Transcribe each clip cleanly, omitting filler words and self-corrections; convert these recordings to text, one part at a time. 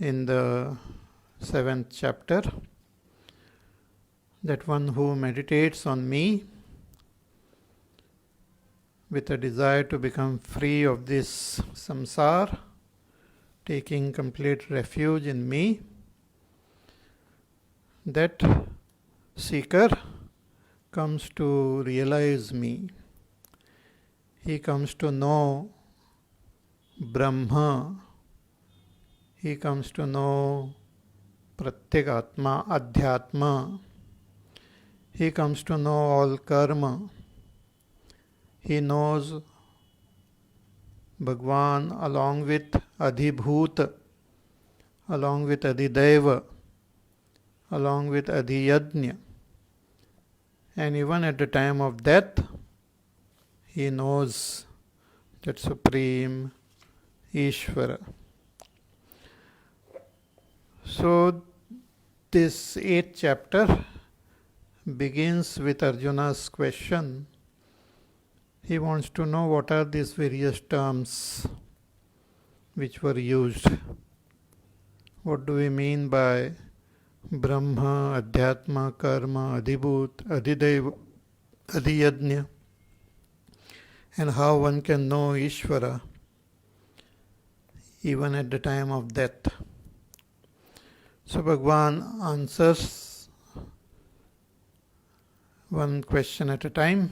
in the 7th chapter, that one who meditates on me with a desire to become free of this samsara, taking complete refuge in me, that seeker comes to realize me. He comes to know Brahma. He comes to know Pratyekatma, Adhyatma. He comes to know all karma. He knows Bhagwan along with Adhibhut, along with Adhideva, along with Adhiyajna. And even at the time of death, he knows that Supreme Ishvara. So, this 8th chapter begins with Arjuna's question. He wants to know what are these various terms which were used. What do we mean by Brahma, Adhyatma, Karma, Adhibhut, Adhideva, Adhiyajna, and how one can know Ishvara even at the time of death. So Bhagwan answers one question at a time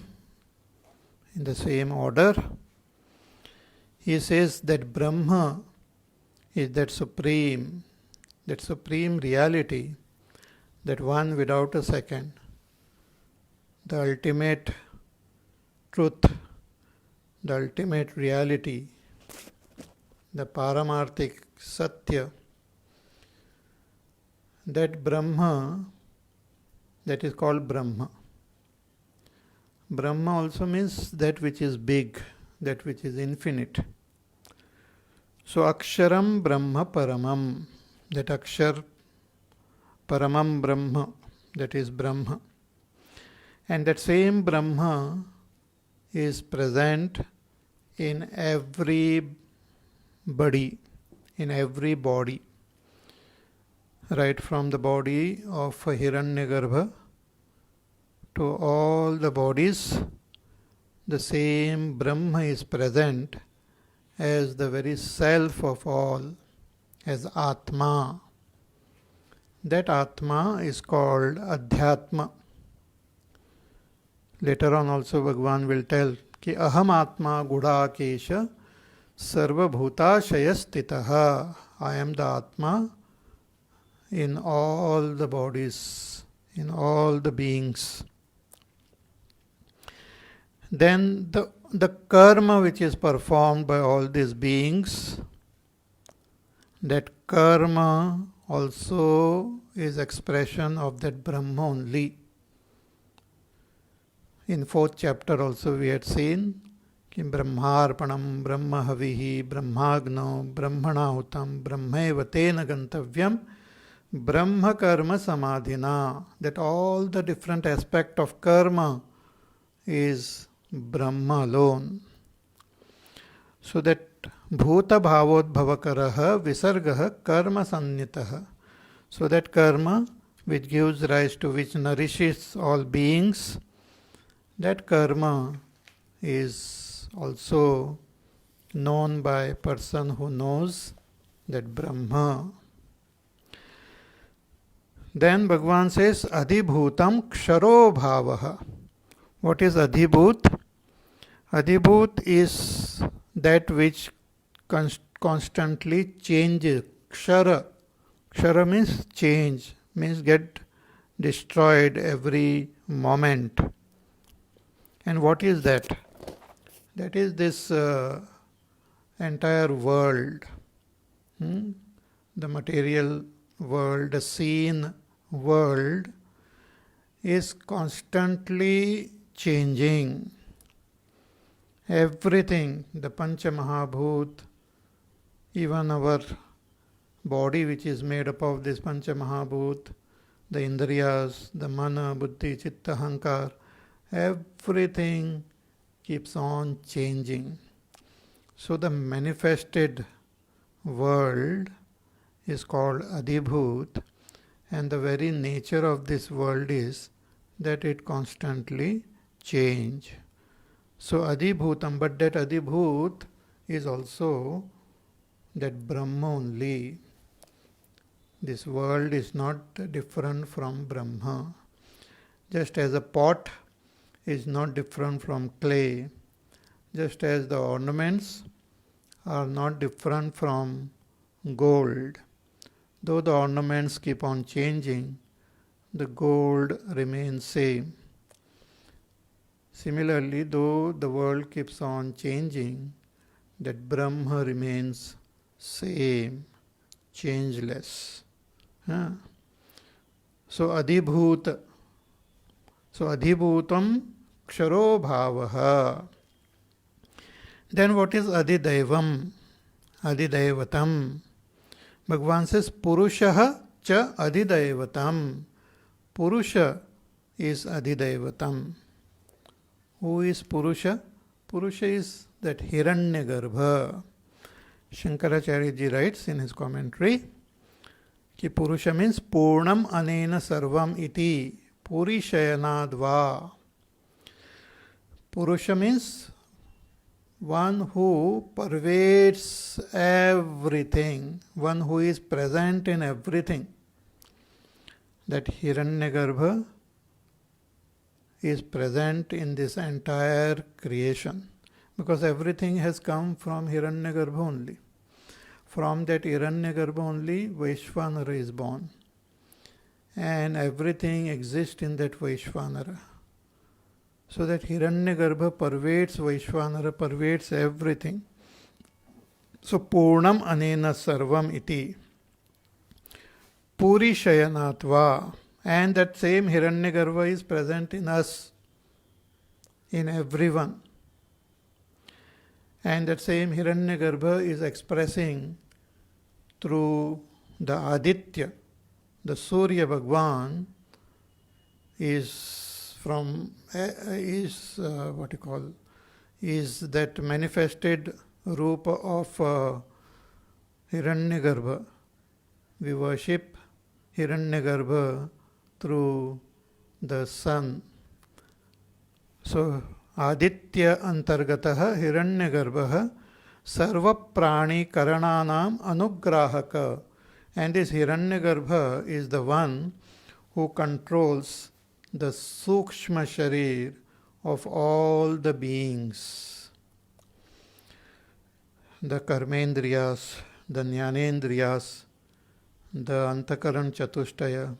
in the same order. He says that Brahma is that supreme reality, that one without a second, the ultimate truth, the ultimate reality, the Paramarthik Satya, that Brahma, that is called Brahma. Brahma also means that which is big, that which is infinite. So Aksharam Brahma Paramam, that Akshar Paramam Brahma, that is Brahma. And that same Brahma is present in every body, right from the body of Hiranyagarbha to all the bodies. The same Brahma is present as the very self of all, as Atma. That Atma is called Adhyatma. Later on also Bhagwan will tell कि अहम आत्मा गुड़ाकेश सर्वभूताशय स्थितः. I am the Atma in all the bodies, in all the beings. Then the karma which is performed by all these beings, that karma also is expression of that Brahma only. In 4th chapter also we had seen कि ब्रह्मार्पणम ब्रह्म हविः ब्रह्माग्नौ ब्रह्मणाहुतम ब्रह्मैव तेन गंतव्यम ब्रह्म कर्म समाधिना. That all the different aspect of karma is Brahma alone. So that bhuta bhavodbhavakaraha visargaha karma sannitaha. So that karma which gives rise to, which nourishes all beings, that karma is also known by a person who knows that Brahma. Then Bhagwan says, Adhibhutam ksharo bhavaha. What is Adhibhut? Adhibhut is that which constantly changes. Kshara. Kshara means change, means get destroyed every moment. And what is that? That is this entire world. The material world, the seen world is constantly changing. Everything, the Pancha Mahabhut, even our body which is made up of this Pancha Mahabhut, the Indriyas, the Mana, Buddhi, Chitta, Hankar, everything keeps on changing. So the manifested world is called Adhibhut, and the very nature of this world is that it constantly change. So Adhibhutam, but that Adhibhut is also that Brahma only. This world is not different from Brahma. Just as a pot is not different from clay, just as the ornaments are not different from gold. Though the ornaments keep on changing, the gold remains same. Similarly, though the world keeps on changing, that Brahma remains same, changeless. So Adhibhut. So Adhibhutam Ksharo Bhavaha. Then what is Adhidaivam? Adhidaivatam. Bhagavan says Purushaha cha Adhidaivatam. Purusha is Adhidaivatam. Who is Purusha? Purusha is that Hiranyagarbha. Shankaracharya ji writes in his commentary कि Purusha means Purnam Anena Sarvam iti Purishayanadva. Purusha means one who pervades everything, one who is present in everything. That Hiranyagarbha is present in this entire creation, because everything has come from Hiranyagarbha only. From that Hiranyagarbha only Vaishvanara is born, and everything exists in that Vaishvanara. So that Hiranyagarbha pervades Vaishvanara, pervades everything. So Purnam Anena Sarvam iti Puri Shayanatva. And that same Hiranyagarbha is present in us, in everyone. And that same Hiranyagarbha is expressing through the Aditya. The Surya Bhagwan is from, is that manifested Rupa of Hiranyagarbha. We worship Hiranyagarbha through the sun. So Aditya Antargataha Hiranyagarbha Sarva Prani Karananam Anugrahaka. And this Hiranyagarbha is the one who controls the Sukshma Sharir of all the beings. The Karmendriyas, the Jnanendriyas, the Antakaran Chatushtaya,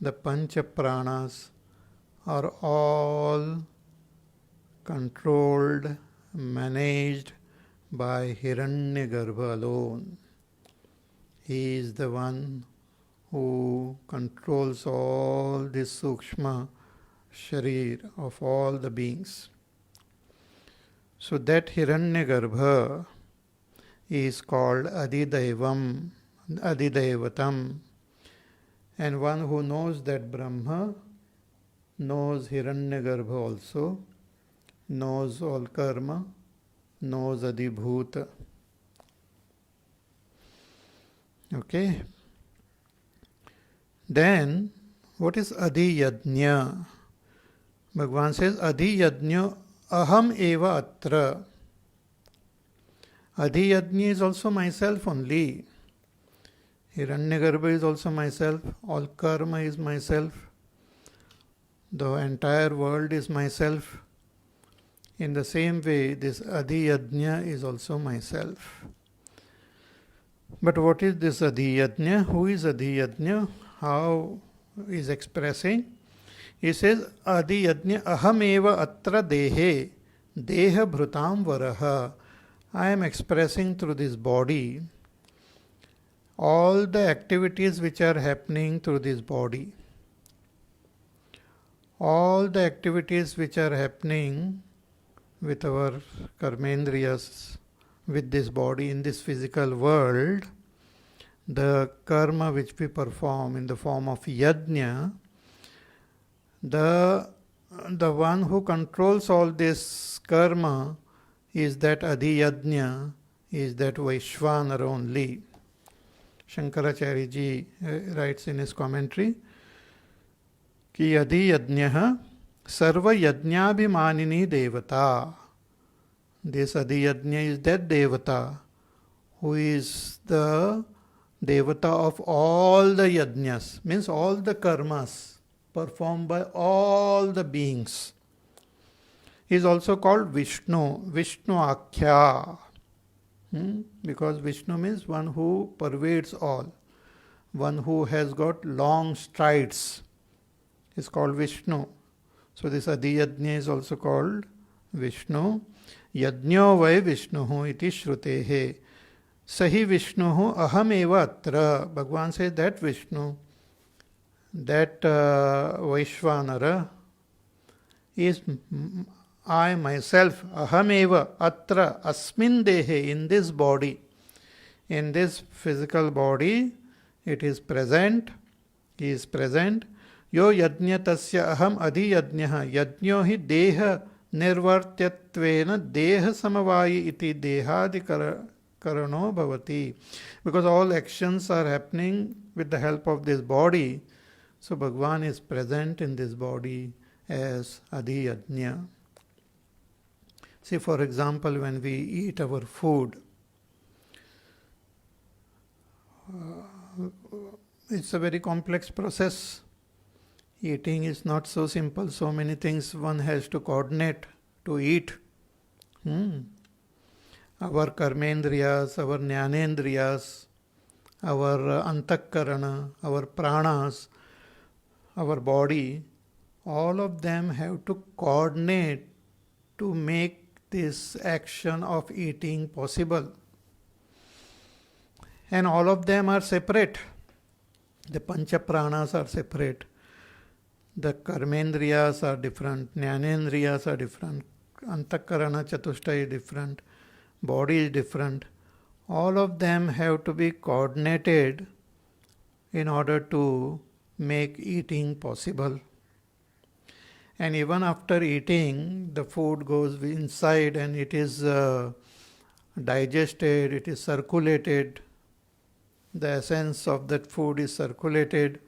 the Pancha Pranas are all controlled, managed by Hiranyagarbha alone. He is the one who controls all this Sukshma Sharir of all the beings. So that Hiranyagarbha is called Adhidaivam, Adhidaivatam. And one who knows that Brahma knows Hiranyagarbha also, knows all karma, knows Adhibhuta. Okay. Then, what is Adhiyajna? Bhagavan says, Adhiyajna aham eva atra. Adhiyajna is also myself only. Hiranyagarbha is also myself. All karma is myself. The entire world is myself. In the same way, this Adhiyajna is also myself. But what is this Adhiyajna? Who is Adhiyajna? How is expressing? He says, Adhiyajna aham eva atra dehe, deha bhrutam varaha. I am expressing through this body all the activities which are happening through this body. All the activities which are happening with our karmendriyas, with this body in this physical world, the karma which we perform in the form of yajna, the one who controls all this karma is that Adhiyajna, is that Vaishvanara only. Shankaracharya ji writes in his commentary कि यदि यज्ञः सर्व यज्ञाभिमानिनी devata. This Adhiyajna is that devata who is the devata of all the yajnas, means all the karmas performed by all the beings. He is also called Vishnu, Vishnu Akhya. Because Vishnu means one who pervades all, one who has got long strides is called Vishnu. So this Adhiyajna is also called Vishnu. Yajño vai Vishnuhu iti shrutehe. Sahi Vishnuhu ahameva atra. Bhagavan says that Vishnu, that Vaishvanara is I myself, ahameva atra asmin dehe, in this body, in this physical body, it is present, he is present. Yo yajna tasya aham adhiyajnah yajño hi deha nirvartyattvena deha samavayi iti dehadi karano bhavati. Because all actions are happening with the help of this body, so Bhagavan is present in this body as adhiyajna. See, for example, when we eat our food, it's a very complex process. Eating is not so simple. So many things one has to coordinate to eat. Our karmendriyas, our jnanendriyas, our antakarana, our pranas, our body, all of them have to coordinate to make this action of eating possible. And all of them are separate. The pancha pranas are separate. The karmendriyas are different. Jnanendriyas are different. Antakarana chatushta is different. Body is different. All of them have to be coordinated in order to make eating possible. And even after eating, the food goes inside and it is digested, it is circulated. The essence of that food is circulated.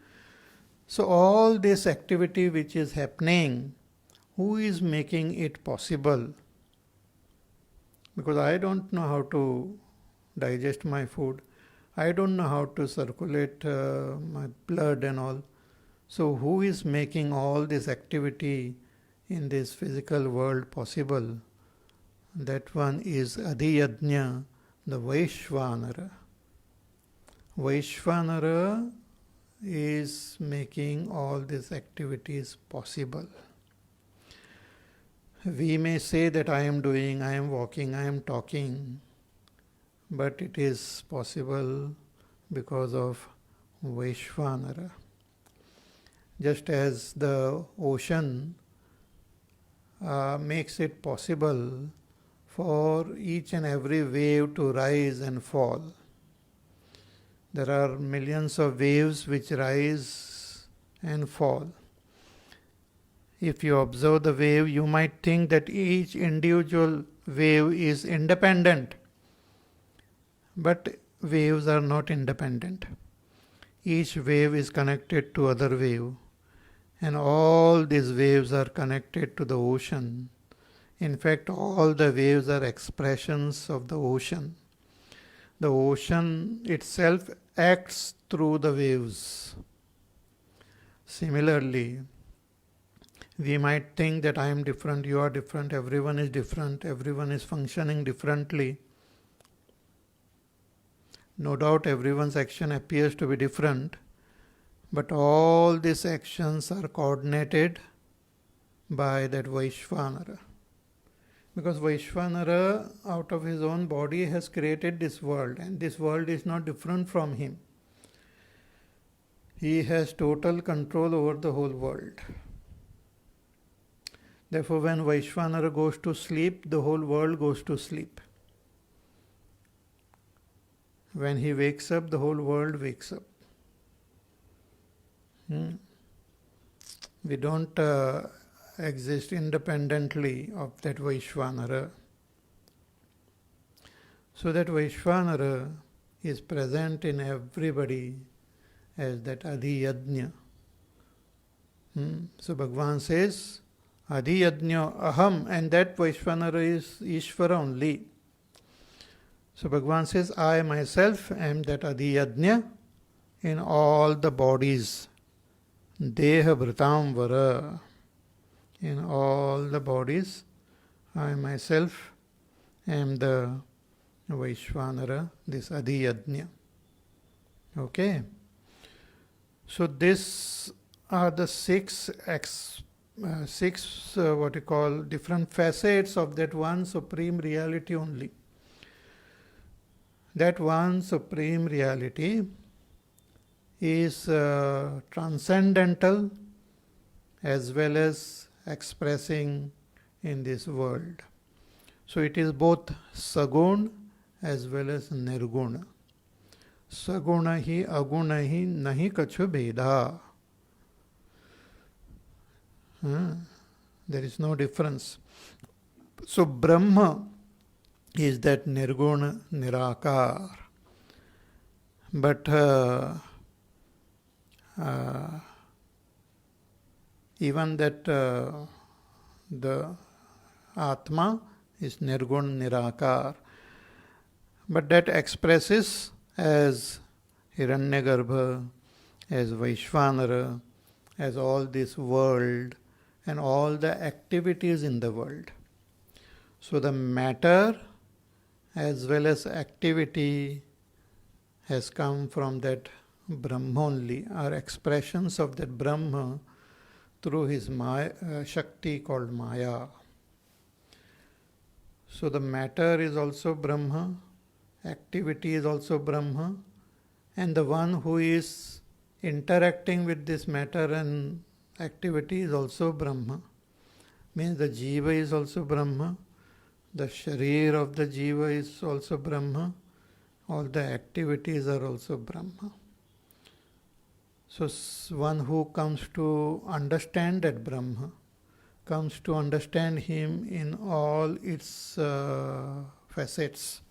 So all this activity which is happening, who is making it possible? Because I don't know how to digest my food. I don't know how to circulate my blood and all. So who is making all this activity in this physical world possible? That one is Adhiyajna, the Vaishvanara. Vaishvanara is making all these activities possible. We may say that I am doing, I am walking, I am talking, but it is possible because of Vaishvanara. Just as the ocean makes it possible for each and every wave to rise and fall. There are millions of waves which rise and fall. If you observe the wave, you might think that each individual wave is independent. But waves are not independent. Each wave is connected to other wave. And all these waves are connected to the ocean. In fact, all the waves are expressions of the ocean. The ocean itself acts through the waves. Similarly, we might think that I am different, you are different, everyone is functioning differently. No doubt everyone's action appears to be different, but all these actions are coordinated by that Vaishvanara. Because Vaishvanara, out of his own body, has created this world, and this world is not different from him. He has total control over the whole world. Therefore, when Vaishvanara goes to sleep, the whole world goes to sleep. When he wakes up, the whole world wakes up. We don't exist independently of that Vaishvanara. So that Vaishvanara is present in everybody as that Adi Yajna. So Bhagavan says, Adi Yajna Aham, and that Vaishvanara is Ishvara only. So Bhagavan says, I myself am that Adi Yajna in all the bodies. Deha Bhritam Vara. In all the bodies, I myself am the Vaishvanara, this Adi Yajna. Okay. So this are the six what you call different facets of that one supreme reality only. That one supreme reality is transcendental as well as expressing in this world. So it is both Sagun as well as Nirguna. Saguna hi aguna hi nahi kachu bheda. There is no difference. So Brahma is that Nirguna Nirakar. But even that the Atma is Nirgun Nirakar. But that expresses as Hiranyagarbha, as Vaishvanara, as all this world and all the activities in the world. So the matter as well as activity has come from that Brahma only, are expressions of that Brahma through his Shakti called Maya. So the matter is also Brahma, activity is also Brahma, and the one who is interacting with this matter and activity is also Brahma. Means the Jiva is also Brahma, the Sharir of the Jiva is also Brahma, all the activities are also Brahma. So one who comes to understand that Brahma, comes to understand him in all its facets.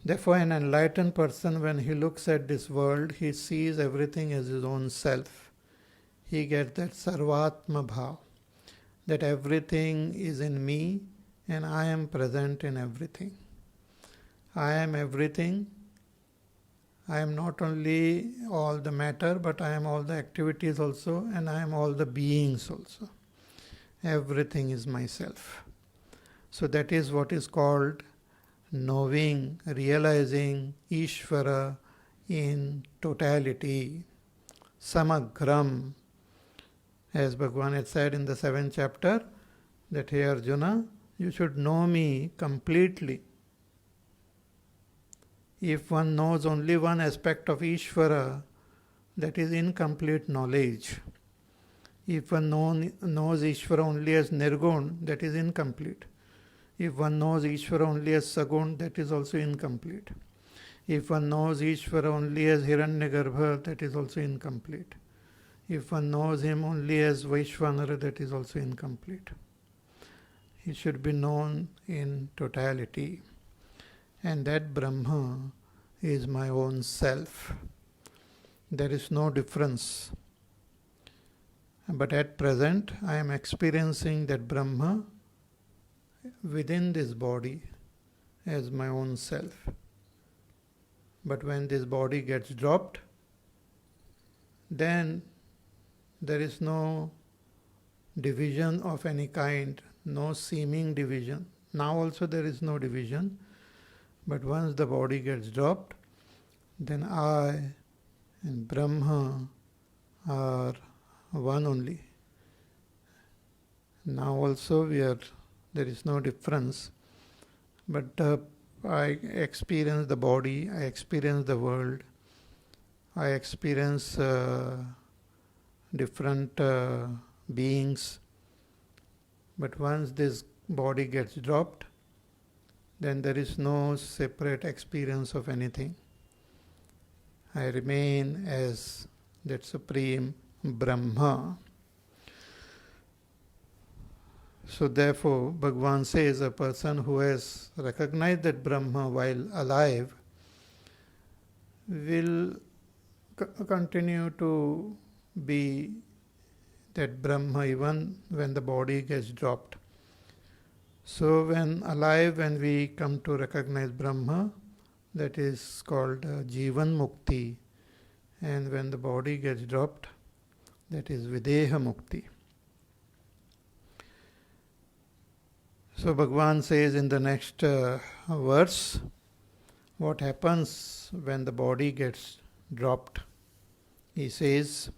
Therefore, an enlightened person, when he looks at this world, he sees everything as his own self. He gets that Sarvatma Bhav, that everything is in me and I am present in everything. I am everything. I am not only all the matter, but I am all the activities also, and I am all the beings also. Everything is myself. So that is what is called knowing, realizing Ishvara in totality. Samagram. As Bhagavan had said in the 7th chapter, that hey Arjuna, you should know me completely. If one knows only one aspect of Ishvara, that is incomplete knowledge. If one knows Ishvara only as Nirgun, that is incomplete. If one knows Ishvara only as Sagun, that is also incomplete. If one knows Ishvara only as Hiranyagarbha, that is also incomplete. If one knows him only as Vaishvanara, that is also incomplete. He should be known in totality. And that Brahma is my own self. There is no difference. But at present, I am experiencing that Brahma within this body as my own self. But when this body gets dropped, then there is no division of any kind, no seeming division. Now also there is no division. But once the body gets dropped, then I and Brahma are one only. Now also there is no difference. But I experience the body, I experience the world, I experience different beings. But once this body gets dropped, then there is no separate experience of anything. I remain as that supreme Brahma. So therefore, Bhagavan says a person who has recognized that Brahma while alive will continue to be that Brahma even when the body gets dropped. So when we come to recognize Brahma, that is called Jivan Mukti, and when the body gets dropped, that is Videha Mukti. So Bhagavan says in the next verse, what happens when the body gets dropped. He says,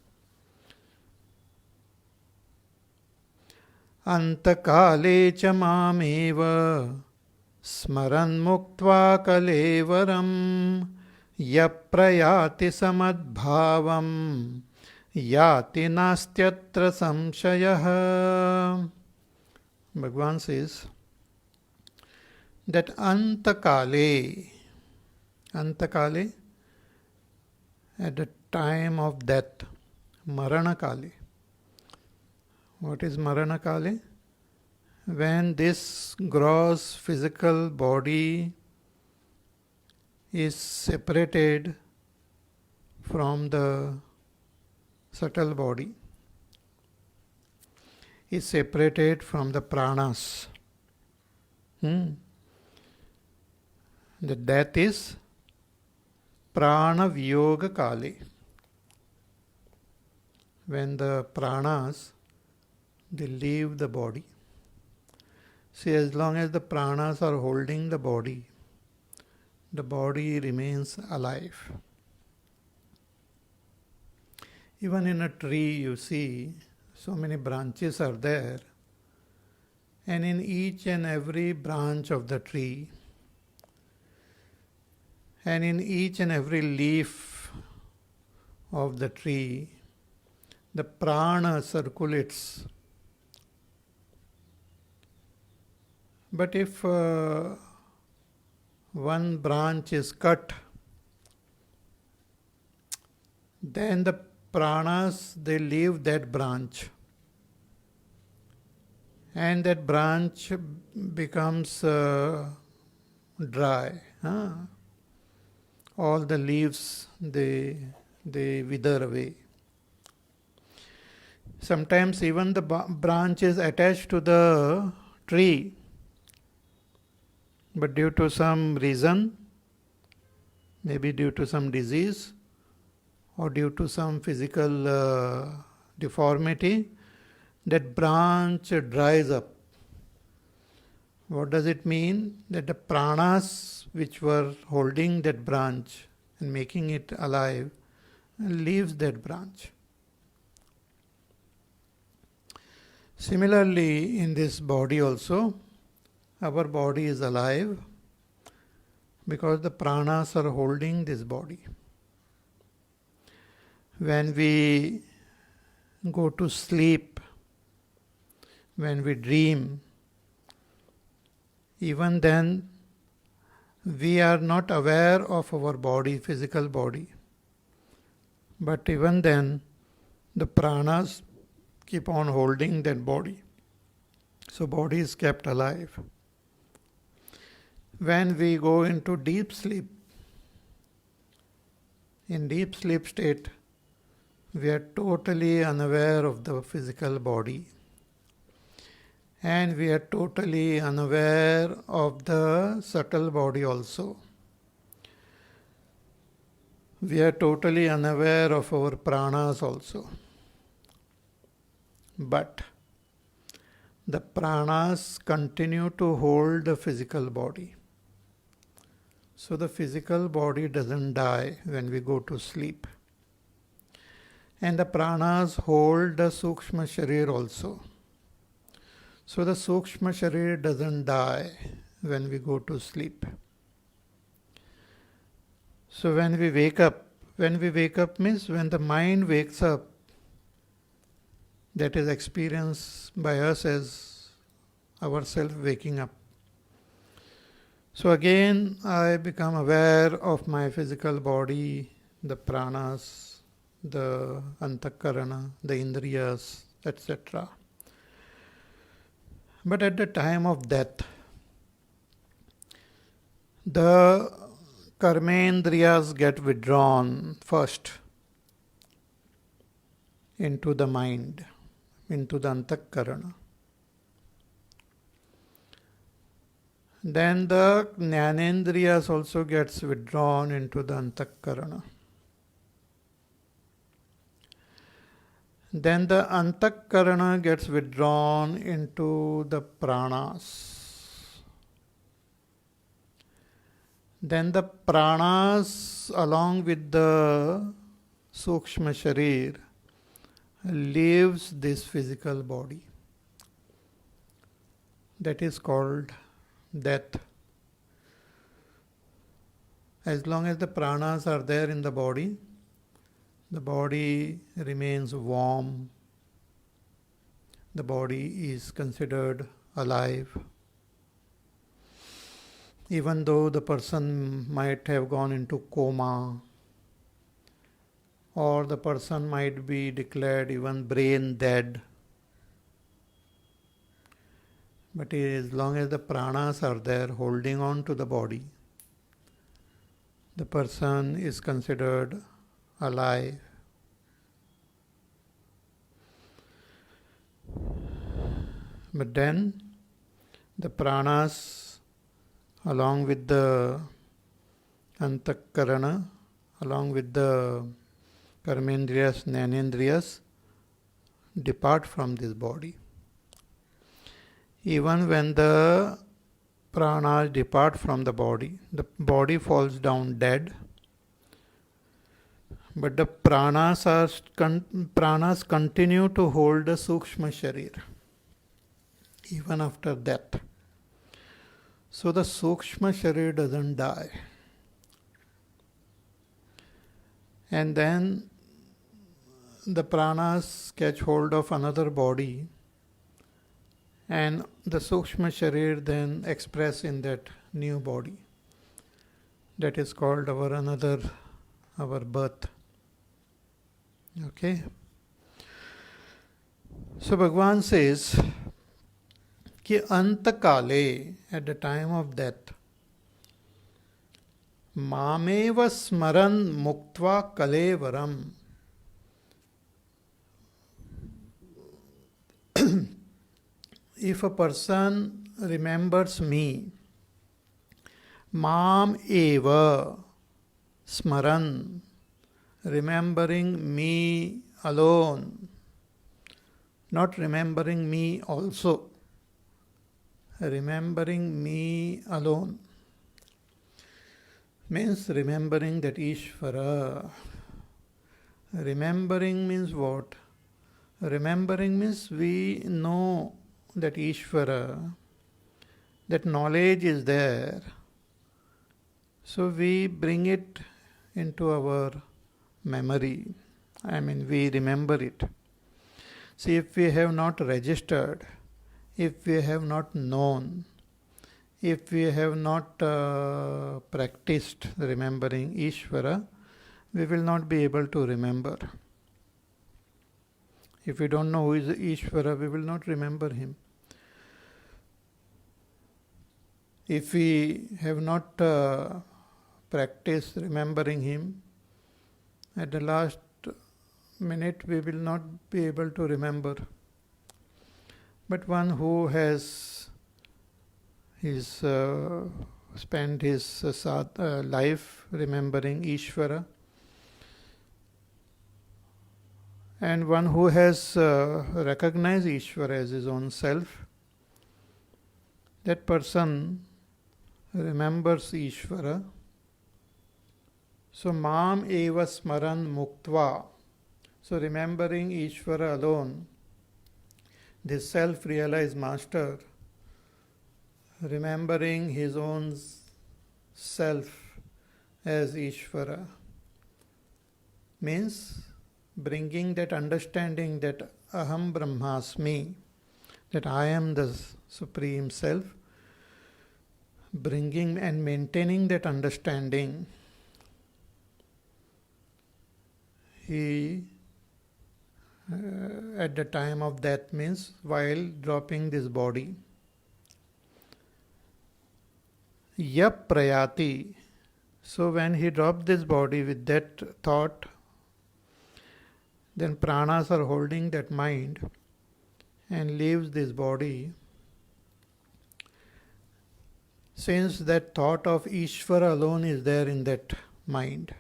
Antakale cha mameva smaran muktva kalevaram yaprayati samadbhavam yati nastyatra samshayah. Bhagavan says that Antakale, at the time of death, Marana Kale. What is Marana Kale? When this gross physical body is separated from the subtle body, is separated from the pranas. The death is Prana Viyoga Kale. When the pranas, they leave the body. See, as long as the pranas are holding the body remains alive. Even in a tree, you see, so many branches are there, and in each and every branch of the tree, and in each and every leaf of the tree, the prana circulates. But if one branch is cut, then the pranas, they leave that branch, and that branch becomes dry. All the leaves, they wither away. Sometimes even the branch is attached to the tree, but due to some reason, maybe due to some disease or due to some physical deformity, that branch dries up. What does it mean? That the pranas which were holding that branch and making it alive leaves that branch. Similarly, in this body also, our body is alive because the pranas are holding this body. When we go to sleep, when we dream, even then we are not aware of our body, physical body. But even then, the pranas keep on holding that body. So body is kept alive. When we go into deep sleep, in deep sleep state, we are totally unaware of the physical body. And we are totally unaware of the subtle body also. We are totally unaware of our pranas also. But the pranas continue to hold the physical body. So the physical body doesn't die when we go to sleep. And the pranas hold the Sukshma Sharir also. So the Sukshma Sharir doesn't die when we go to sleep. So when we wake up means when the mind wakes up, that is experienced by us as ourselves waking up. So again, I become aware of my physical body, the pranas, the antakarana, the indriyas, etc. But at the time of death, the karmendriyas get withdrawn first into the mind, into the antakarana. Then the jnanendriyas also gets withdrawn into the antakarana. Then the antakarana gets withdrawn into the pranas. Then the pranas along with the sukshma sharir leaves this physical body. That is called death. As long as the pranas are there in the body remains warm. The body is considered alive. Even though the person might have gone into coma, or the person might be declared even brain dead, but as long as the pranas are there holding on to the body, the person is considered alive. But then the pranas along with the antakarana, along with the karmendriyas, jnanendriyas depart from this body. Even when the pranas depart from the body falls down dead, but the pranas continue to hold the sukshma sharir even after death. So the sukshma sharir doesn't die. And then the pranas catch hold of another body, and the sukshma sharir then express in that new body. That is called our birth. Okay. So Bhagavan says कि अंत काले, at the time of death, मामेव स्मरन् मुक्त्वा कलेवरम, if a person remembers me, mam eva smaran, remembering me alone, not remembering me also, remembering me alone means remembering that Ishvara. Remembering means what? Remembering means we know that Ishvara, that knowledge is there. So we bring it into our memory. We remember it. See, if we have not registered, if we have not known, if we have not practiced remembering Ishvara, we will not be able to remember. If we don't know who is Ishvara, we will not remember him. If we have not practiced remembering him, at the last minute we will not be able to remember. But one who has spent his life remembering Ishvara, and one who has recognized Ishvara as his own self, that person remembers Ishvara. So, Mam eva smaran muktva. So, remembering Ishvara alone, this self-realized master, remembering his own self as Ishvara, means bringing that understanding that Aham Brahmasmi, that I am the Supreme Self, bringing and maintaining that understanding. He at the time of death means while dropping this body. Yap prayati. So when he dropped this body with that thought, then pranas are holding that mind and leaves this body. Since that thought of Ishvara alone is there in that mind,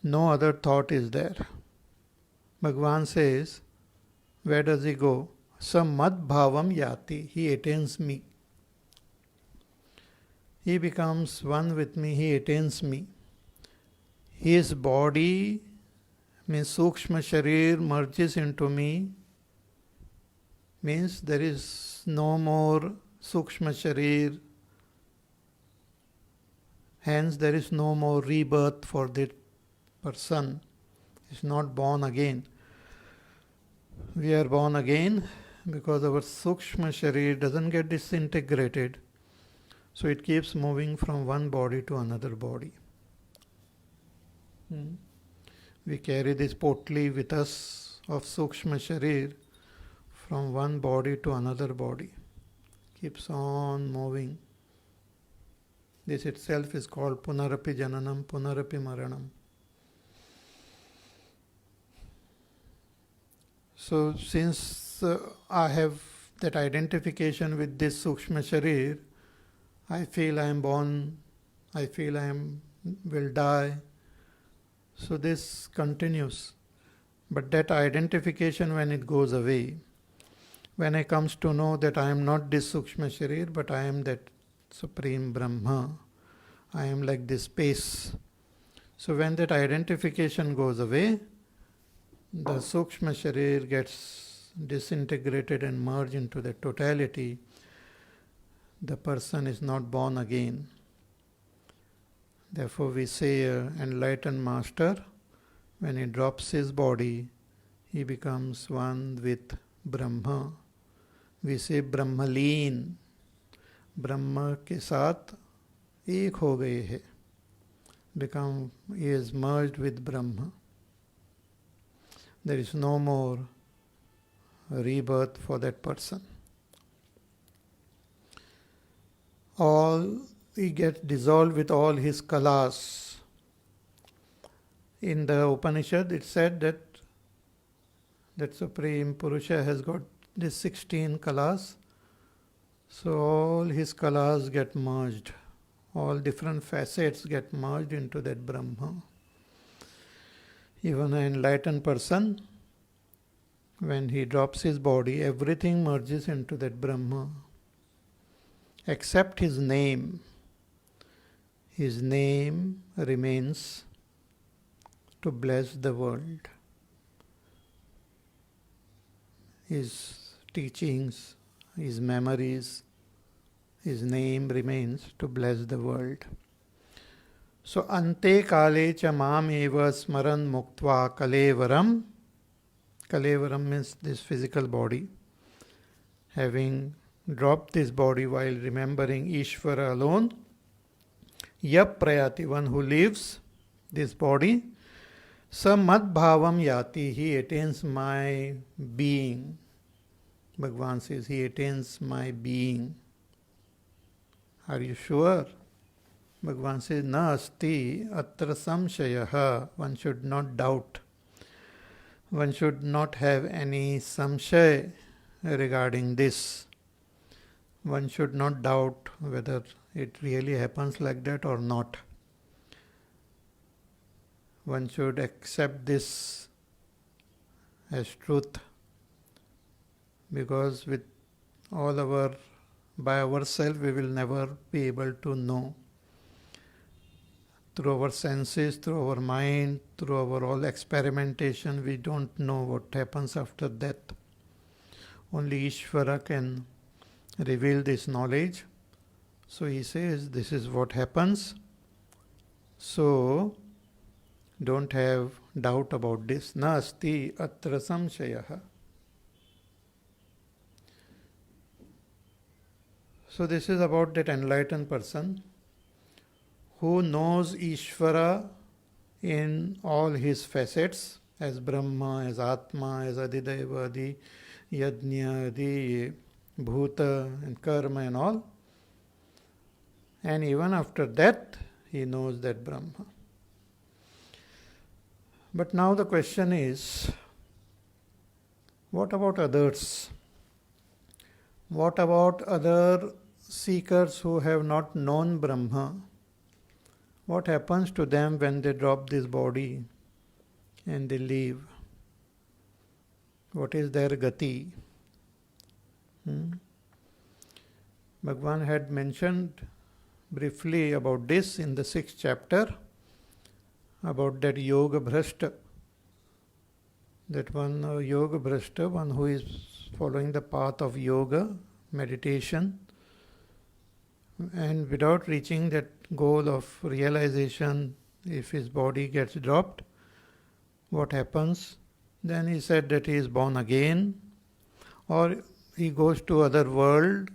no other thought is there. Bhagavan says, where does he go? Samad bhavam yati, he attains me. He becomes one with me, he attains me. His body means Sukshma Sharir merges into me, means there is no more Sukshma Sharir, hence there is no more rebirth for that person. Is not born again. We are born again because our Sukshma Sharir doesn't get disintegrated, so it keeps moving from one body to another body. We carry this potli with us of Sukshma Sharir from one body to another body. Keeps on moving. This itself is called Punarapi Jananam, Punarapi Maranam. So since I have that identification with this Sukshma Sharir, I feel I am born, I feel I will die. So this continues. But that identification, when it goes away, when I comes to know that I am not this Sukshma Sharir, but I am that Supreme Brahma, I am like this space. So when that identification goes away, the Sukshma Sharir gets disintegrated and merged into the totality. The person is not born again. Therefore we say enlightened master, when he drops his body, he becomes one with Brahma. We say Brahmaleen, Brahma के साथ एक हो गए है. He is merged with Brahma. There is no more rebirth for that person. He gets dissolved with all his kalas. In the Upanishad it said that Supreme Purusha has got these 16 kalas. So all his kalas get merged. All different facets get merged into that Brahma. Even an enlightened person, when he drops his body, everything merges into that Brahma, except his name. His name remains to bless the world. His teachings, his memories, his name remains to bless the world. So, ante kale cha mam eva smaran muktva kalevaram. Kalevaram means this physical body. Having dropped this body while remembering Ishvara alone, yap prayati, one who leaves this body, samad bhavam yati, he attains my being. Bhagavan says, he attains my being. Are you sure? Bhagavan says, na asti atra samshayaha. One should not doubt. One should not have any samshay regarding this. One should not doubt whether it really happens like that or not. One should accept this as truth, because by ourselves we will never be able to know. Through our senses, through our mind, through our all experimentation, we don't know what happens after death. Only Ishvara can reveal this knowledge. So he says, this is what happens. So don't have doubt about this. Na asti atra samshayaha. So this is about that enlightened person who knows Ishvara in all his facets, as Brahma, as Atma, as Adidaiva, Adi, Yajna, Adi, Bhuta, and Karma and all. And even after death, he knows that Brahma. But now the question is, what about others? What about other seekers who have not known Brahma? What happens to them when they drop this body and they leave? What is their gati? Bhagavan had mentioned briefly about this in the 6th chapter, about that yoga bhrashta. That one yoga bhrashta, one who is following the path of yoga, meditation, and without reaching that goal of realization, if his body gets dropped, what happens? Then he said that he is born again, or he goes to other world,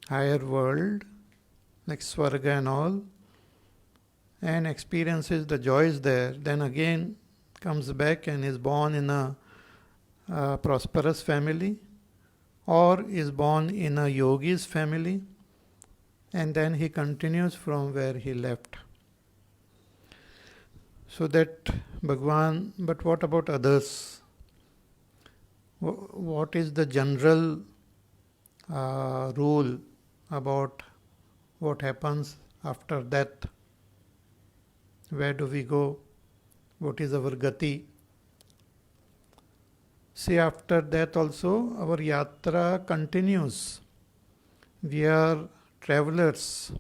higher world, like Swarga and all, and experiences the joys there. Then again comes back and is born in a prosperous family, or is born in a yogi's family, and then he continues from where he left. So that Bhagavan, but what about others? What is the general rule about what happens after death? Where do we go? What is our gati? See, after death also our yatra continues. We are travelers.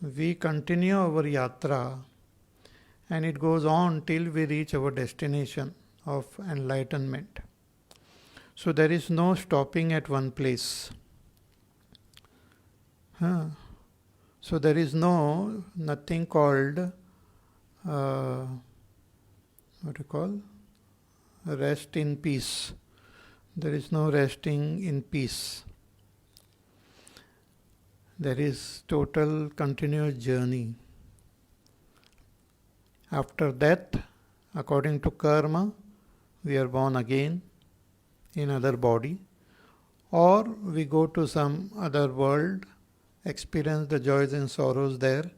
We continue our yatra, and it goes on till we reach our destination of enlightenment. So there is no stopping at one place. So there is nothing called rest in peace. There is no resting in peace. There is total continuous journey. After death, according to karma, we are born again in other body, or we go to some other world, experience the joys and sorrows there,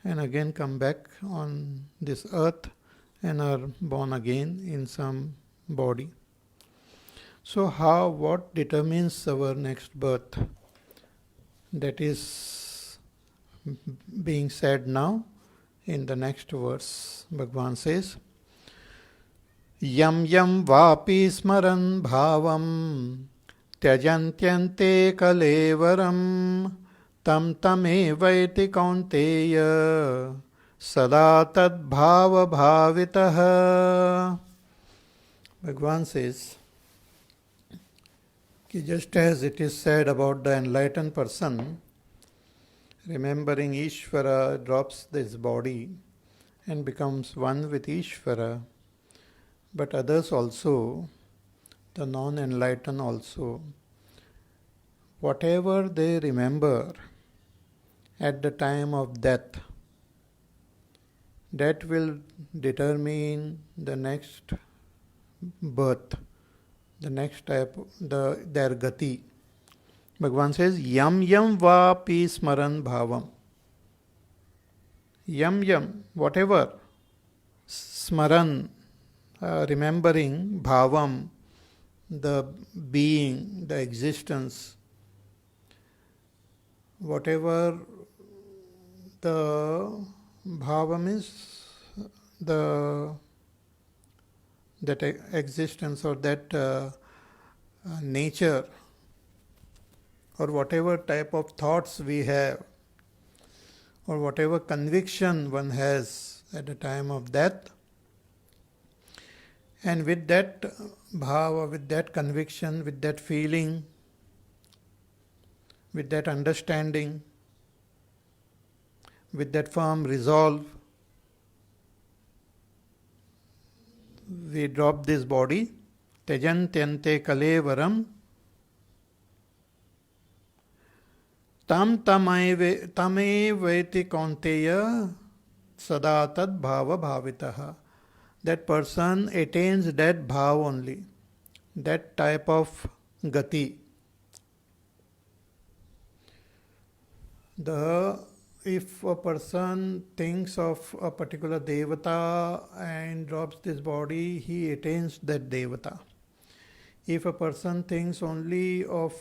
and again come back on this earth and are born again in some body. So what determines our next birth? That is being said now in the next verse. Bhagavan says, Yam yam vapi smaran bhavam tyajantyante kalevaram tam tamevaiti kaunteya sada tad bhava bhavitah. Bhagavan says, just as it is said about the enlightened person, remembering Ishvara, drops this body and becomes one with Ishvara, but others also, the non-enlightened also, whatever they remember at the time of death, that will determine the next birth, the next type, their gati. Bhagavan says, Yam yam vapi smaran bhavam. Yam yam, whatever, smaran, remembering, bhavam, the being, the existence, whatever the bhavam is, that existence or that nature, or whatever type of thoughts we have, or whatever conviction one has at the time of death, and with that bhava, with that conviction, with that feeling, with that understanding, with that firm resolve, we drop this body, tyajantyante kalevaram, tam tamevaiti kaunteya sada tad bhava bhavitah. That person attains that bhav only, that type of gati. The if a person thinks of a particular devata and drops this body, he attains that devata. If a person thinks only of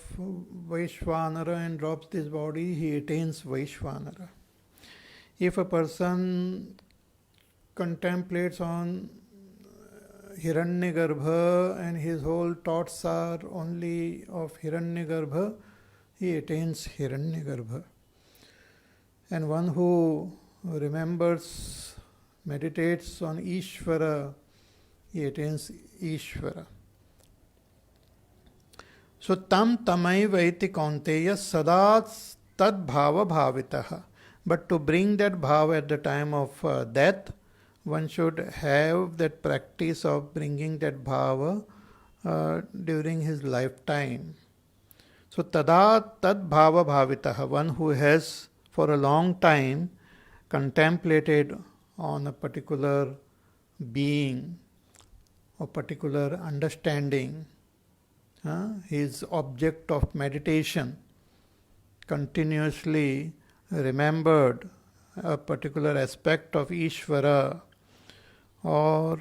Vaishvanara and drops this body, he attains Vaishvanara. If a person contemplates on Hiranyagarbha and his whole thoughts are only of Hiranyagarbha, he attains Hiranyagarbha. And one who remembers, meditates on Ishvara, he attains Ishvara. So tam tamaiva iti kaunteya sada tad bhava bhavitaha. But to bring that bhava at the time of death, one should have that practice of bringing that bhava during his lifetime. So tada tad bhava bhavitaha, one who has for a long time contemplated on a particular being or particular understanding, his object of meditation, continuously remembered a particular aspect of Ishvara or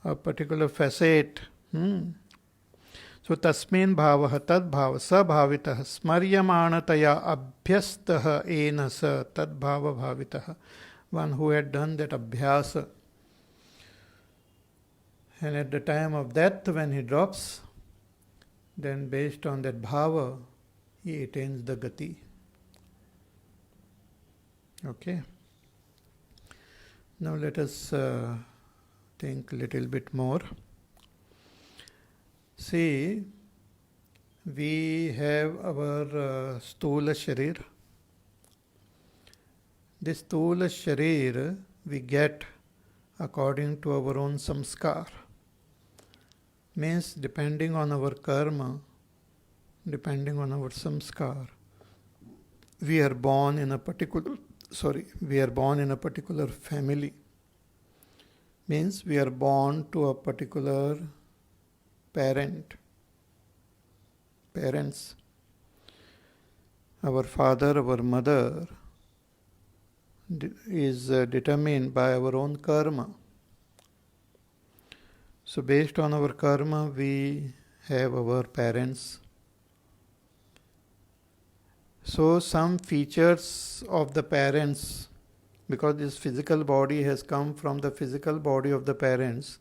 a particular facet. So tasmin bhavah tad bhava sabhavitah smaryamanataya abhyastah ena sa tad bhava bhavitah. One who had done that abhyasa, and at the time of death when he drops, then based on that bhava he attains the gati. Okay. Now let us think a little bit more. See, we have our stula sharir. This stula sharir we get according to our own samskar. Means depending on our karma, depending on our samskar, we are born in a particular family. Means we are born to a particular parents. Our father, our mother is determined by our own karma. So based on our karma, we have our parents. So some features of the parents, because this physical body has come from the physical body of the parents,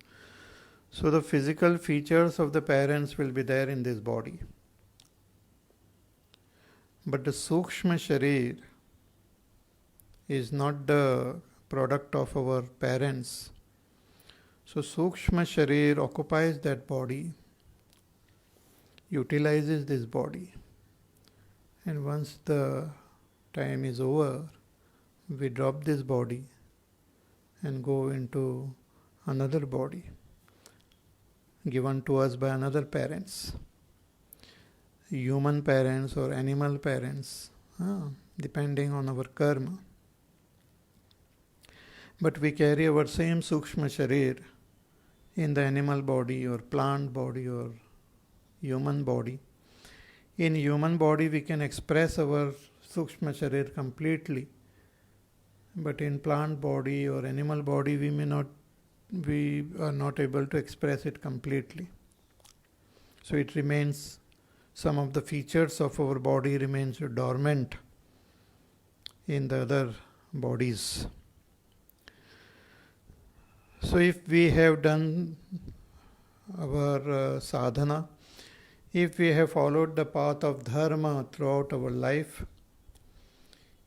so the physical features of the parents will be there in this body. But the Sukshma Sharir is not the product of our parents. So Sukshma Sharir occupies that body, utilizes this body. And once the time is over, we drop this body and go into another body given to us by another parents, human parents or animal parents, depending on our karma. But we carry our same Sukshma Sharir in the animal body or plant body or human body. In human body we can express our Sukshma Sharir completely, but in plant body or animal body we are not able to express it completely. So it remains, some of the features of our body remains dormant in the other bodies. So if we have done our sadhana, if we have followed the path of dharma throughout our life,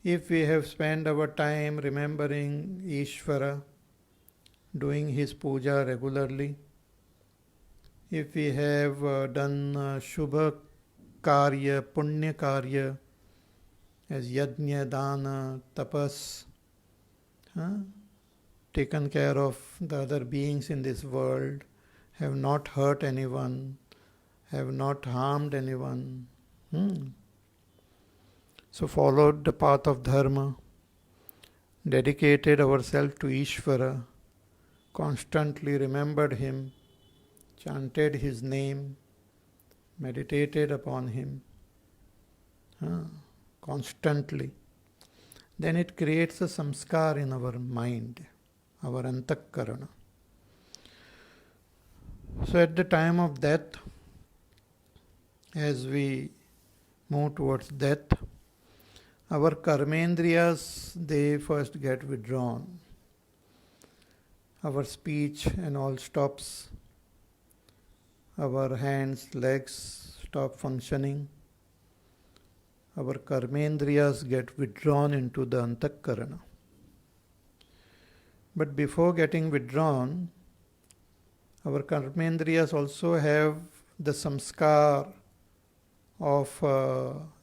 if we have spent our time remembering Ishvara, doing his puja regularly, if we have done Shubha Karya, Punya Karya, as Yajna, Dana, Tapas, taken care of the other beings in this world, have not hurt anyone, have not harmed anyone. So followed the path of dharma, dedicated ourselves to Ishvara, constantly remembered him, chanted his name, meditated upon him constantly. then it creates a samskar in our mind, our antakarana. So at the time of death, as we move towards death, our karmendriyas, they first get withdrawn. Our speech and all stops. Our hands, legs stop functioning. Our karmendriyas get withdrawn into the antakarana. But before getting withdrawn, our karmendriyas also have the samskar of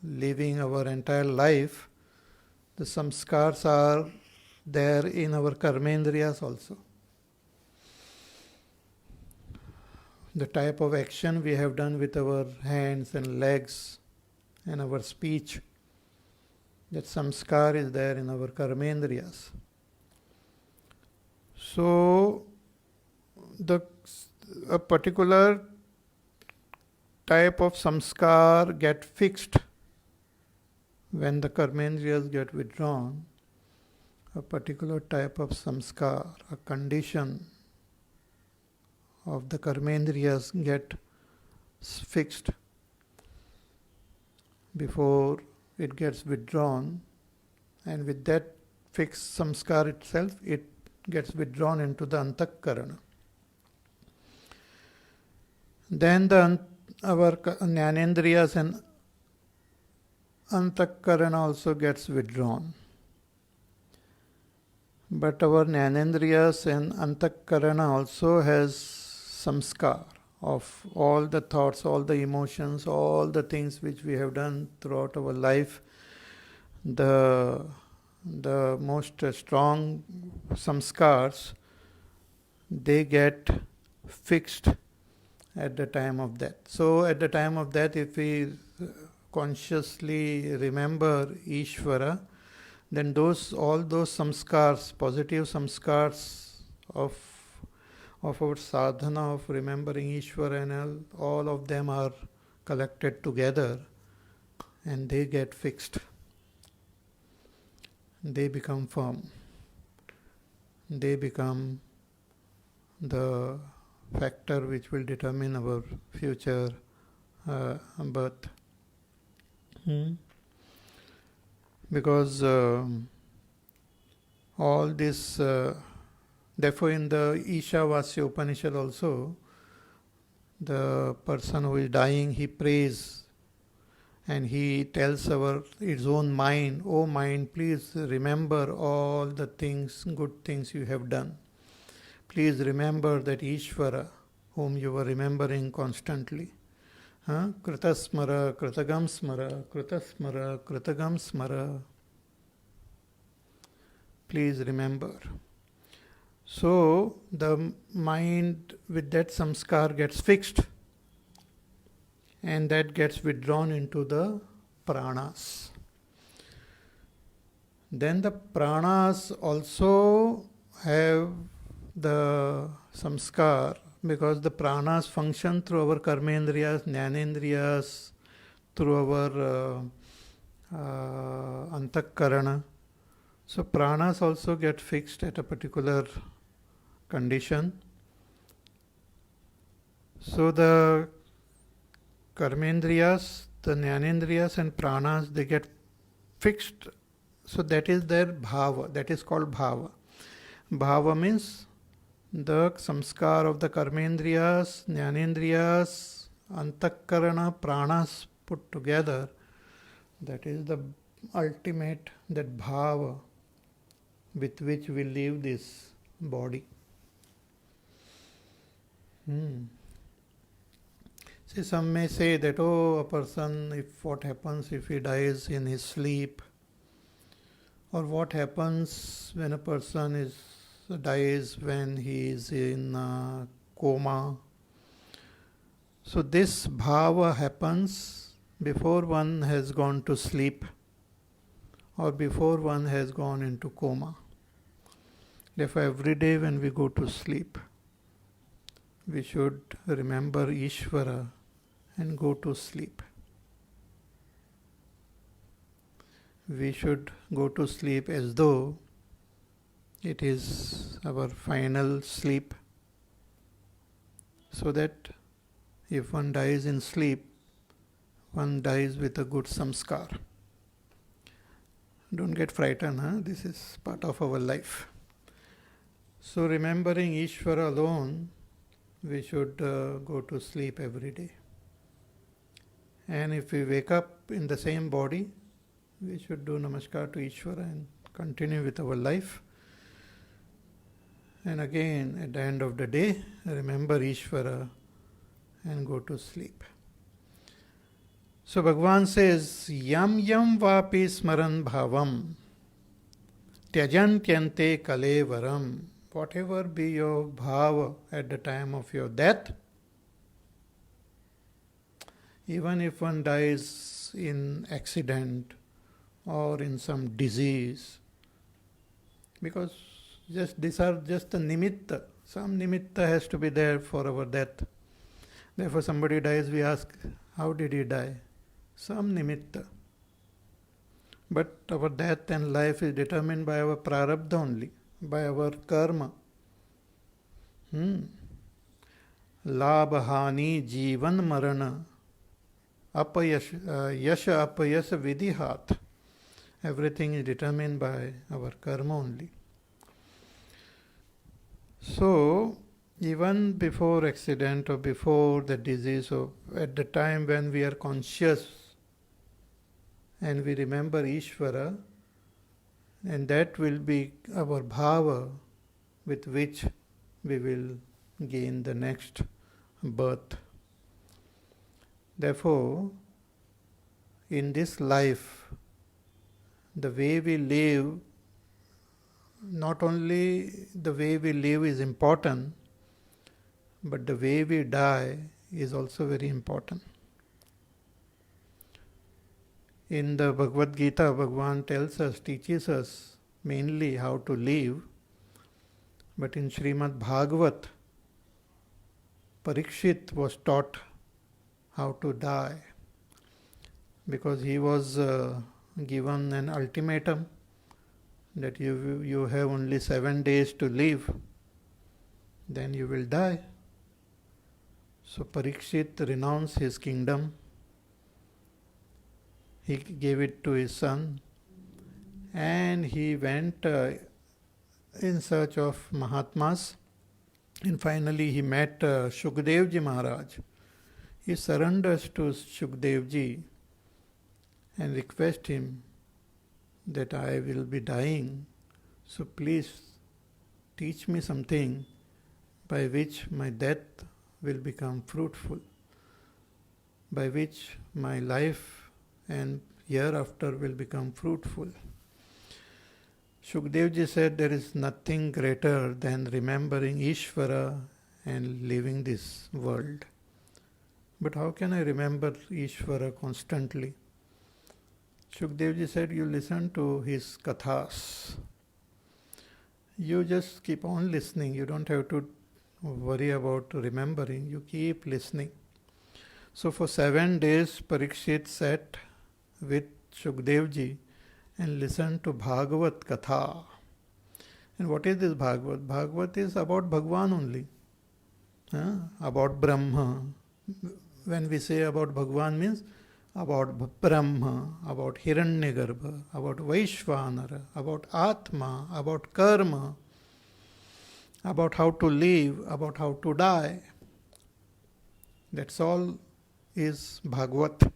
living our entire life. The samskars are there in our karmendriyas also. The type of action we have done with our hands and legs and our speech, that samskar is there in our karmendriyas. So, a particular type of samskar get fixed when the karmendriyas get withdrawn. A particular type of samskar, a condition of the karmendriyas get fixed before it gets withdrawn, and with that fixed samskar itself, it gets withdrawn into the antakarana. Then our jnanendriyas and antakarana also gets withdrawn. But our jnanendriyas and antakarana also has samskar of all the thoughts, all the emotions, all the things which we have done throughout our life. The most strong samskars, they get fixed at the time of death. So at the time of death, if we consciously remember Ishvara, then all those samskars, positive samskars of our sadhana of remembering Ishvara and all of them are collected together and they get fixed. They become firm. They become the factor which will determine our future birth. Because all this, therefore in the Ishavasya Upanishad also, the person who is dying, he prays and he tells his own mind, "Oh mind, please remember all the things, good things you have done. Please remember that Ishvara, whom you were remembering constantly. Kritasmara, Kritagam Smara, Kritasmara, Kritagam Smara. Please remember." So the mind with that samskar gets fixed and that gets withdrawn into the pranas. Then the pranas also have the samskar, because the pranas function through our karmendriyas, jnanendriyas, through our antakarana. So pranas also get fixed at a particular condition. So the karmendriyas, the jnanendriyas and pranas, they get fixed. So that is their bhava, that is called bhava. Bhava means the samskar of the karmendriyas, jnanendriyas, antakarana, pranas put together. That is the ultimate, that bhava with which we leave this body. See, some may say that, a person, what happens if he dies in his sleep? Or what happens when a person dies when he is in coma? So this bhava happens before one has gone to sleep or before one has gone into coma. Therefore, every day when we go to sleep, we should remember Ishvara and go to sleep. we should go to sleep as though it is our final sleep, so that if one dies in sleep, one dies with a good samskar. Don't get frightened, huh? This is part of our life. So remembering Ishvara alone, we should go to sleep every day. And if we wake up in the same body, we should do Namaskar to Ishvara and continue with our life. And again, at the end of the day, remember Ishvara and go to sleep. So Bhagavan says, Yam yam vapi smaran bhavam tyajantyante kalevaram. Whatever be your bhava at the time of your death, even if one dies in accident or in some disease, because these are just the nimitta. Some nimitta has to be there for our death. Therefore somebody dies, we ask, how did he die? Some nimitta. But our death and life is determined by our prarabdha only, by our karma. Labhani jivan marana yasha apayasha vidihat. Everything is determined by our karma only. So, even before accident or before the disease, or at the time when we are conscious and we remember Ishvara, and that will be our bhava with which we will gain the next birth. Therefore, in this life, the way we live, not only the way we live is important, but the way we die is also very important. In the Bhagavad Gita, Bhagavan tells us, teaches us mainly how to live, but in Srimad Bhagavat, Parikshit was taught how to die, because he was given an ultimatum that you have only 7 days to live, then you will die. So Parikshit renounced his kingdom. He gave it to his son, and he went in search of Mahatmas, and finally he met Shukadevji Maharaj. He surrenders to Shukadevji and requests him that I will be dying, so please teach me something by which my death will become fruitful, by which my life and hereafter will become fruitful. Shukadevji said there is nothing greater than remembering Ishvara and leaving this world. But how can I remember Ishvara constantly? Shukadevji said, you listen to his kathas. You just keep on listening. You don't have to worry about remembering. You keep listening. So for 7 days, Parikshit sat with Shukadevji and listened to Bhagavat Katha. And what is this Bhagavat? Bhagavat is about Bhagwan only. About Brahma. When we say about Bhagwan means about Brahma, about Hiranyagarbha, about Vaishvanara, about Atma, about Karma, about how to live, about how to die. That's all is Bhagavat.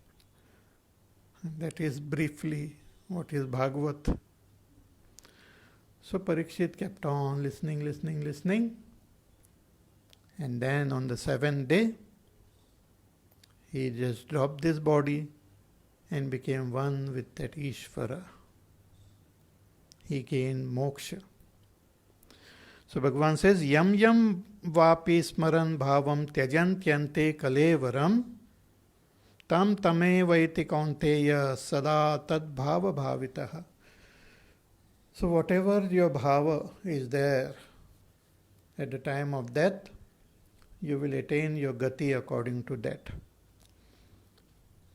That is briefly what is Bhagavat. So Parikshit kept on listening. And then on the 7th day, he just dropped this body and became one with that Ishvara. He gained moksha. So Bhagavan says, Yam yam vapi smaran bhavam tyajantyante kalevaram tam tame vaiti kaunteya sada tad bhava bhavitaha. So whatever your bhava is there at the time of death, you will attain your gati according to that.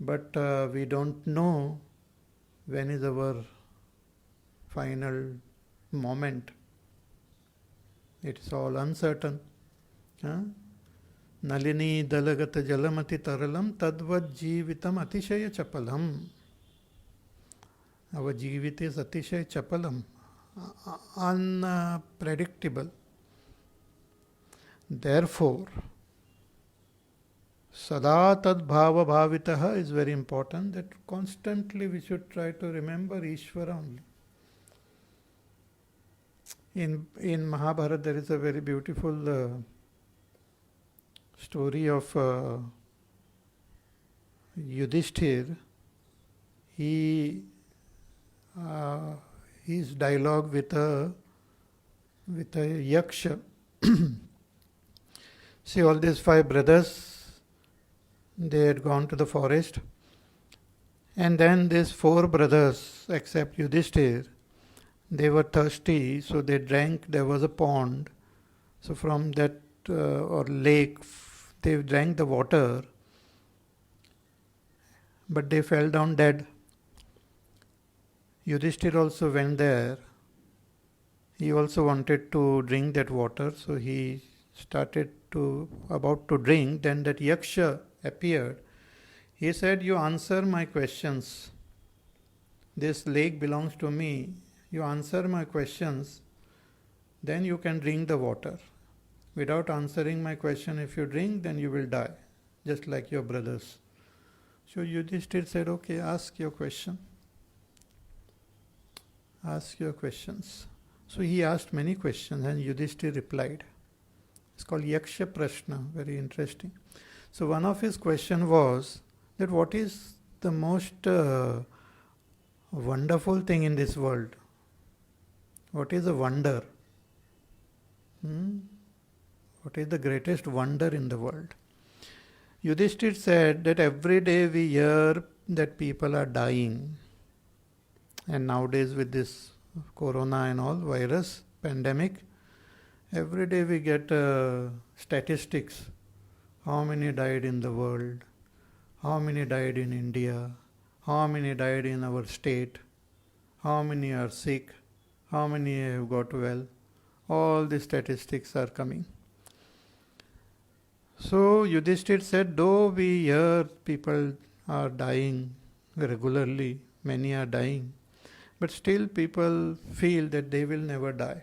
But we don't know when is our final moment? It's all uncertain. Huh? Nalini dalagata jalamati taralam tadvat jivitam atishaya chapalam. Our jivit is atishaya chapalam, unpredictable. Therefore, sada tad bhava bhavitaha is very important, that constantly we should try to remember Ishvara only. In Mahabharata there is a very beautiful story of Yudhishthir. His dialogue with a yaksha. See, all these 5 brothers, they had gone to the forest, and then these 4 brothers, except Yudhishthir, they were thirsty, so they drank. There was a pond, so from that or lake, they drank the water, but they fell down dead. Yudhishthir also went there. He also wanted to drink that water, so he started about to drink. Then that yaksha appeared. He said, "You answer my questions. This lake belongs to me. You answer my questions, then you can drink the water. Without answering my question, if you drink, then you will die, just like your brothers." So Yudhishthir said, "Okay, ask your question. Ask your questions." So he asked many questions and Yudhishthir replied. It's called Yaksha Prashna, very interesting. So one of his questions was that what is the most wonderful thing in this world? What is a wonder? What is the greatest wonder in the world? Yudhishthir said that every day we hear that people are dying. And nowadays with this corona and all, virus, pandemic, every day we get statistics. How many died in the world? How many died in India? How many died in our state? How many are sick? How many have got well? All the statistics are coming. So Yudhishthir said, though we hear people are dying regularly, many are dying, but still people feel that they will never die.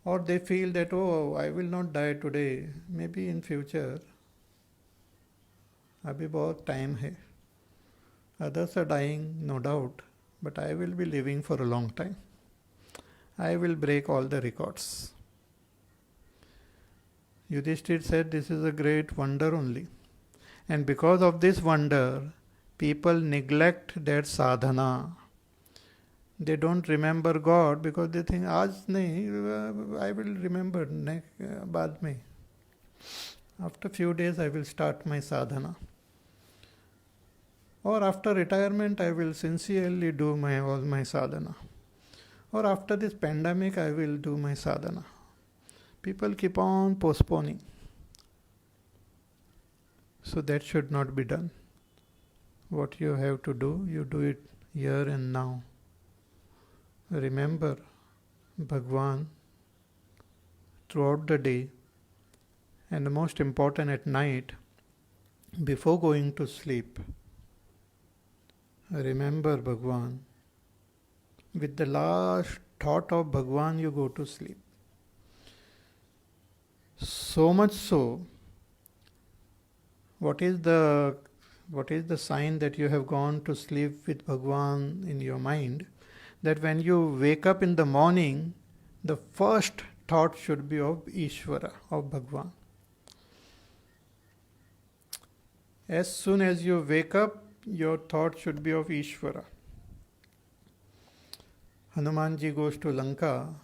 Or they feel that, oh, I will not die today, maybe in future. Abhi bahut time hai. Others are dying, no doubt, but I will be living for a long time. I will break all the records. Yudhishthir said, this is a great wonder only. And because of this wonder, people neglect their sadhana. They don't remember God because they think, aaj nahi, I will remember baad mein. After few days I will start my sadhana. Or after retirement I will sincerely do all my sadhana. Or after this pandemic I will do my sadhana. People keep on postponing. So that should not be done. What you have to do, you do it here and now. Remember Bhagwan throughout the day, and the most important at night, before going to sleep. Remember Bhagwan. With the last thought of Bhagwan you go to sleep. So much so, what is the sign that you have gone to sleep with Bhagwan in your mind? That when you wake up in the morning, the first thought should be of Ishvara, of Bhagwan. As soon as you wake up, your thought should be of Ishvara. Hanumanji goes to Lanka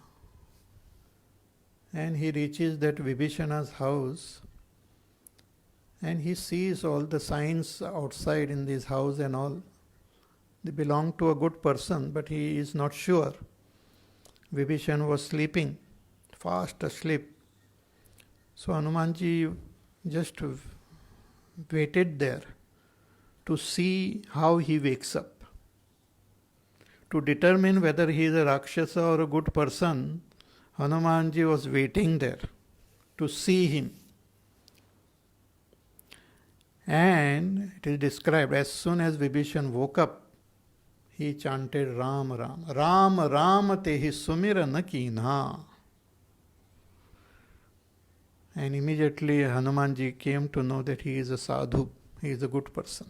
and he reaches that Vibhishana's house and he sees all the signs outside in this house and all. They belong to a good person, but he is not sure. Vibhishan was sleeping, fast asleep. So Hanumanji just waited there to see how he wakes up. To determine whether he is a Rakshasa or a good person, Hanumanji was waiting there to see him. And it is described, as soon as Vibhishan woke up, he chanted Ram Ram. Ram Ram tehi sumirana kina. And immediately Hanumanji came to know that he is a sadhu, he is a good person.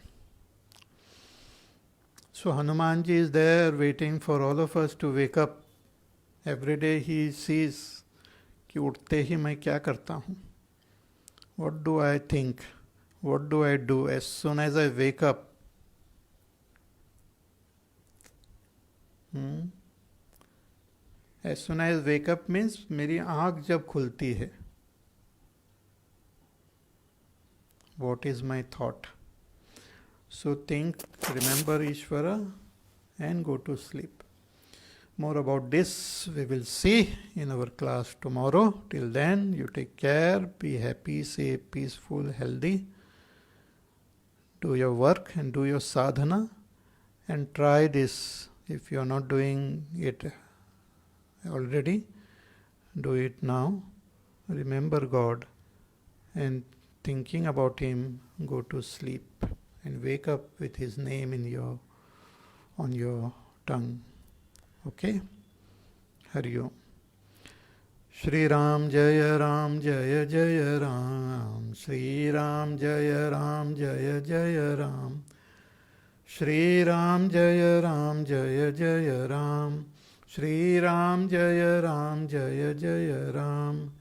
So Hanumanji is there waiting for all of us to wake up. Every day he sees कि उठते ही मैं क्या करता हूँ. What do I think? What do I do as soon as I wake up? As soon as I wake up means मेरी आँख जब खुलती है. What is my thought? So think, remember Ishvara and go to sleep. More about this we will see in our class tomorrow. Till then, you take care, be happy, safe, peaceful, healthy. Do your work and do your sadhana and try this. If you are not doing it already, do it now. Remember God and thinking about Him, go to sleep and wake up with His name on your tongue. Okay? Hari Om. Shri Ram Jaya Ram Jaya Jaya Ram. Shri Ram Jaya Ram Jaya Jaya Ram. Shri Ram Jaya Ram Jaya Jaya Ram. Shri Ram Jaya Ram Jaya Jaya Ram.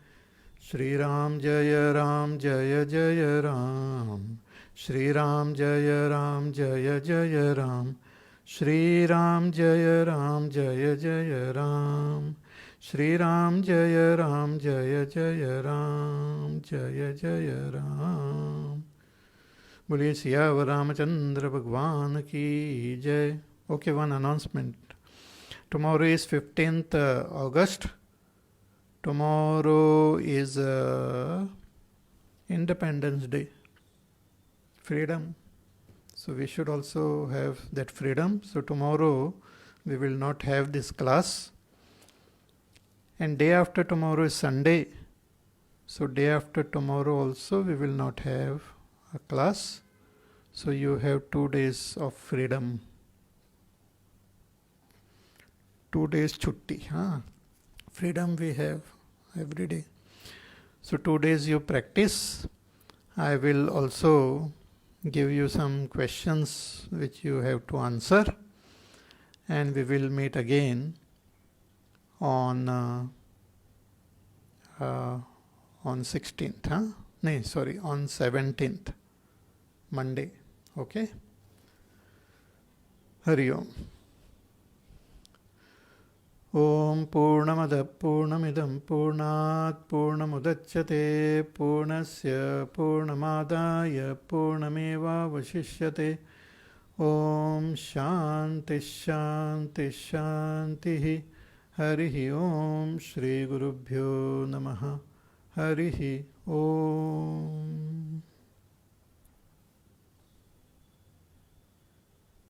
Shri Ram Jaya Ram Jaya Jaya Ram. Shri Ram Jaya Ram Jaya Jaya Ram. Shri Ram Jaya Ram Jaya Jaya Ram. Shri Ram Jaya Ram Jaya Jaya Ram. Jaya Jaya Ram. बोलिए सियावर रामचंद्र भगवान की जय. Okay, one announcement. Tomorrow is 15th August. Tomorrow is Independence Day. Freedom. So we should also have that freedom. So tomorrow we will not have this class. And day after tomorrow is Sunday. So day after tomorrow also we will not have a class. So you have 2 days of freedom. 2 days chutti. Freedom we have every day. So 2 days you practice. I will also give you some questions which you have to answer. And we will meet again on 16th. On 17th. Monday. Okay? Hari Om. Om Purnamada Purnamidam Purnat Purnamudachyate Purnasya Purnamadaya Purnameva Vashishyate. Om Shanti Shanti Shanti. Harihi Om Shri Gurubhyo Namaha. Harihi Om.